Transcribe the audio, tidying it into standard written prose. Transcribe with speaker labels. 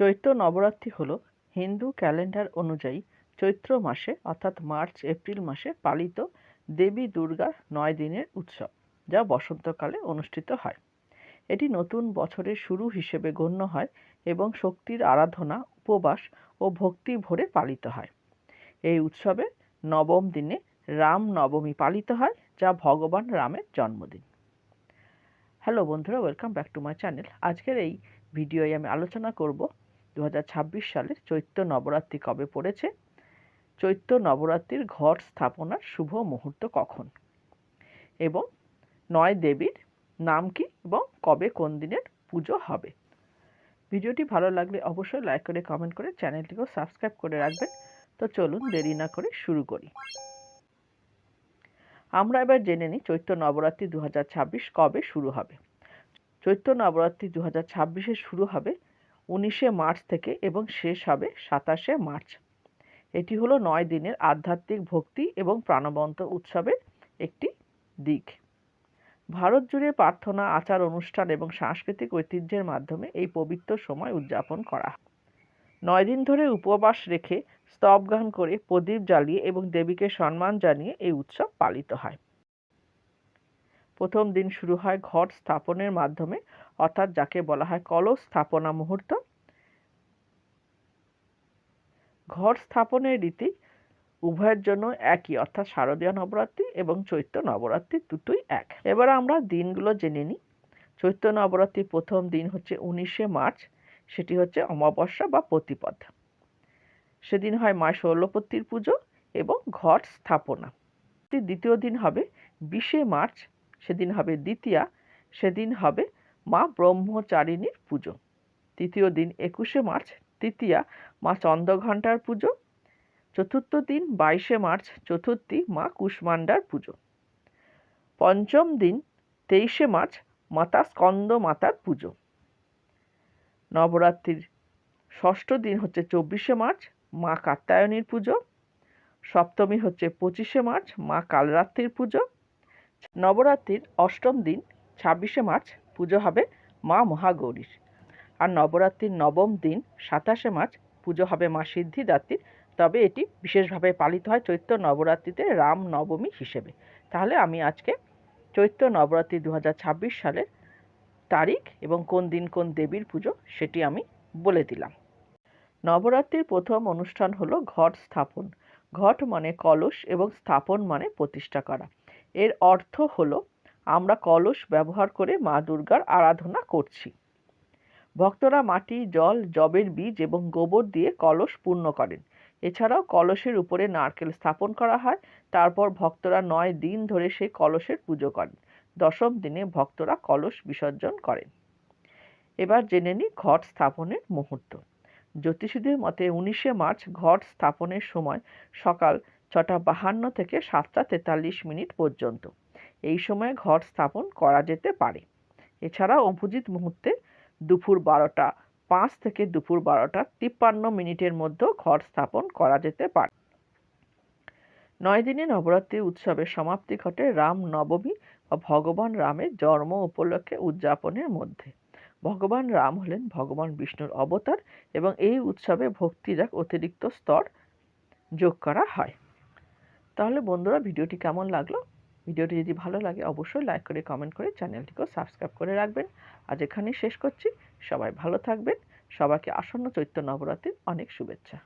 Speaker 1: চৈত্র নবরাত্রি হল হিন্দু ক্যালেন্ডার অনুযায়ী চৈত্র মাসে অর্থাৎ মার্চ এপ্রিল মাসে পালিত দেবী দুর্গার 9 দিনের উৎসব, যা বসন্তকালে অনুষ্ঠিত হয়। এটি নতুন বছরের শুরু হিসেবে গণ্য হয় এবং শক্তির আরাধনা, উপবাস ও ভক্তি ভরে পালিত হয়। এই উৎসবে নবম দিনে রাম নবমী পালিত হয়, যা ভগবান রামের জন্মদিন। হ্যালো বন্ধুরা, welcome back to my channel. আজকের এই ভিডিওয় আমি আলোচনা করব 2026 সালের চৈত্র নবরাত্রি কবে পড়েছে, চৈত্র নবরাত্রির ঘট স্থাপনার শুভ মুহূর্ত কখন, এবং 9 দেবীর নাম কি এবং কবে কোন দিনের পুজো হবে। ভিডিওটি ভালো লাগলে অবশ্যই লাইক করে কমেন্ট করে চ্যানেলটিকেও সাবস্ক্রাইব করে রাখবেন। তো চলুন দেরি না করে শুরু করি। আমরা এবার জেনে নিই চৈত্র নবরাত্রি 2026 কবে শুরু হবে। চৈত্র নবরাত্রি 2026 শুরু হবে 19শে মার্চ থেকে এবং শেষ হবে 27শে মার্চ। এটি হলো 9 দিনের আধ্যাত্মিক ভক্তি এবং প্রাণবন্ত উৎসবের একটি দিক। ভারত জুড়ে প্রার্থনা, আচার অনুষ্ঠান এবং সাংস্কৃতিক ঐতিহ্যের মাধ্যমে এই পবিত্র সময় উদযাপন করা হয়। 9 দিন ধরে উপবাস রেখে, স্তব গান করে, প্রদীপ জ্বালিয়ে এবং দেবীকে সম্মান জানিয়ে এই উৎসব পালিত হয়। প্রথম দিন শুরু হয় ঘট স্থাপনের মাধ্যমে, অর্থাৎ যাকে বলা হয় কলস স্থাপনা মুহূর্ত। ঘট স্থাপনের রীতি উভয়ের জন্য একই, অর্থাৎ শারদীয় নবরাত্রি এবং চৈত্র নবরাত্রি দুটোই এক। এবার আমরা দিনগুলো জেনে নিই। চৈত্র নবরাত্রির প্রথম দিন হচ্ছে 19শে মার্চ, সেটি হচ্ছে অমাবস্যা বা প্রতিপদ। সেদিন হয় মা শৈলপুত্রীর পুজো এবং ঘট স্থাপনা। দ্বিতীয় দিন হবে 20শে মার্চ, সেদিন হবে দ্বিতীয়া, সেদিন হবে মা ব্রহ্মচারিণীর পুজো। তৃতীয় দিন 21শে মার্চ, তৃতীয়া, মা চন্দ্রঘণ্টার পুজো। চতুর্থ দিন 22শে মার্চ, চতুর্থী, মা কুষ্মান্ডার পুজো। পঞ্চম দিন 23শে মার্চ, মাতা স্কন্দ মাতার পুজো। নবরাত্রির ষষ্ঠ দিন হচ্ছে 24শে মার্চ, মা কাত্যায়নীর পুজো। সপ্তমী হচ্ছে 25শে মার্চ, মা কালরাত্রির পুজো। নবরাত্রির অষ্টম দিন 26শে মার্চ পুজো হবে মা মহাগৌরীর। আর নবরাত্রির নবম দিন 27শে মার্চ পুজো হবে মা সিদ্ধিদাত্রীর। তবে এটি বিশেষভাবে পালিত হয় চৈত্র নবরাত্রিতে রাম নবমী হিসেবে। তাহলে আমি আজকে চৈত্র নবরাত্রি 2026 সালের তারিখ এবং কোন দিন কোন দেবীর পুজো সেটি আমি বলে দিলাম। নবরাত্রির প্রথম অনুষ্ঠান হলো ঘট স্থাপন। ঘট মানে কলস এবং স্থাপন মানে প্রতিষ্ঠা করা। এর অর্থ হলো আমরা কলস ব্যবহার করে মা দুর্গার আরাধনা করছি। ভক্তরা মাটি, জল, যবের বীজ এবং গোবর দিয়ে কলস পূর্ণ করেন। এছাড়াও কলসের উপরে নারকেল স্থাপন করা হয়। তারপর ভক্তরা 9 দিন ধরে সেই কলসের পুজো করেন। দশম দিনে ভক্তরা কলস বিসর্জন করেন। এবার জেনে নিই ঘট স্থাপনের মুহূর্ত। জ্যোতিষীদের মতে 19শে মার্চ ঘট স্থাপনের সময় সকাল 6:52 থেকে 7:43 পর্যন্ত। এই সময় ঘট স্থাপন করা যেতে পারে। এছাড়া অভিজিৎ মুহূর্তে দুপুর 12:05 থেকে দুপুর 12:53 মধ্যে ঘট স্থাপন করা যেতে পারে। 9 দিনে নবরাত্রি উৎসবের সমাপ্তি ঘটে রাম নবমী বা ভগবান রামের জন্ম উপলক্ষে উদযাপনের মধ্যে। ভগবান রাম হলেন ভগবান বিষ্ণুর অবতার এবং এই উৎসবে ভক্তির এক অতিরিক্ত স্তর যোগ করা হয়। তাহলে বন্ধুরা, ভিডিওটি কেমন লাগলো? ভিডিওটি যদি ভালো লাগে অবশ্যই লাইক করে কমেন্ট করে চ্যানেলটিকেও সাবস্ক্রাইব করে রাখবেন। আজ এখানেই শেষ করছি। সবাই ভালো থাকবেন। সবাইকে আসন্ন চৈত্র নবরাত্রির অনেক শুভেচ্ছা।